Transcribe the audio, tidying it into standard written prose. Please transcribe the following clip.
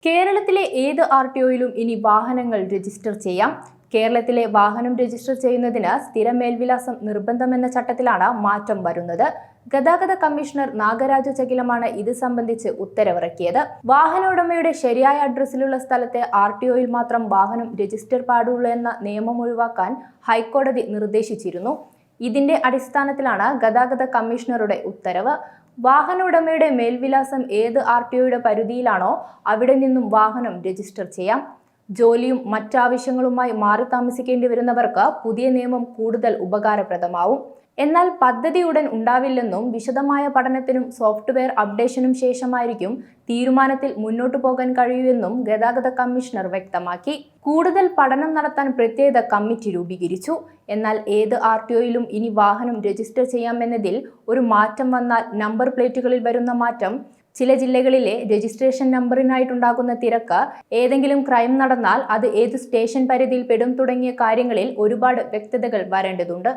കേരളത്തിലെ ഏത് RTOയിലും ഇനി വാഹനങ്ങൾ രജിസ്റ്റർ ചെയ്യാം. കേരളത്തിലെ വാഹനം രജിസ്റ്റർ ചെയ്യുന്നതിന് സ്ഥിര മേൽവിലാസം നിർബന്ധമെന്ന ചട്ടത്തിലാണ് മാറ്റം വരുന്നത്. ഗതാഗത കമ്മീഷണർ നാഗരാജു ചകിലമാണ് ഇത് സംബന്ധിച്ച് ഉത്തരവിറക്കിയത്. വാഹന ഉടമയുടെ ശരിയായ അഡ്രസ്സിലുള്ള സ്ഥലത്തെ RTOയിൽ മാത്രം വാഹനം രജിസ്റ്റർ പാടുള്ളൂ എന്ന നിയമം ഒഴിവാക്കാൻ ഹൈക്കോടതി നിർദ്ദേശിച്ചിരുന്നു. ഇതിന്റെ അടിസ്ഥാനത്തിലാണ് ഗതാഗത കമ്മീഷണറുടെ ഉത്തരവ്. വാഹന ഉടമയുടെ മേൽവിലാസം ഏത് RTOയുടെ പരിധിയിലാണോ അവിടെ നിന്നും വാഹനം രജിസ്റ്റർ ചെയ്യാം. ജോലിയും മറ്റാവശ്യങ്ങളുമായി മാറി താമസിക്കേണ്ടി വരുന്നവർക്ക് പുതിയ നിയമം കൂടുതൽ ഉപകാരപ്രദമാവും. എന്നാൽ പദ്ധതി ഉടൻ ഉണ്ടാവില്ലെന്നും വിശദമായ പഠനത്തിനും സോഫ്റ്റ്വെയർ അപ്ഡേഷനും ശേഷമായിരിക്കും തീരുമാനത്തിൽ മുന്നോട്ടു പോകാൻ കഴിയുമെന്നും ഗതാഗത കമ്മീഷണർ വ്യക്തമാക്കി. കൂടുതൽ പഠനം നടത്താൻ പ്രത്യേക കമ്മിറ്റി രൂപീകരിച്ചു. എന്നാൽ ഏത് RTOയിലും ഇനി വാഹനം രജിസ്റ്റർ ചെയ്യാമെന്നതിൽ ഒരു മാറ്റം വന്നാൽ നമ്പർ പ്ലേറ്റുകളിൽ വരുന്ന മാറ്റം, ചില ജില്ലകളിലെ രജിസ്ട്രേഷൻ നമ്പറിനായിട്ടുണ്ടാകുന്ന തിരക്ക്, ഏതെങ്കിലും ക്രൈം നടന്നാൽ അത് ഏത് സ്റ്റേഷൻ പരിധിയിൽ പെടും തുടങ്ങിയ കാര്യങ്ങളിൽ ഒരുപാട് വ്യക്തതകൾ വരേണ്ടതുണ്ട്.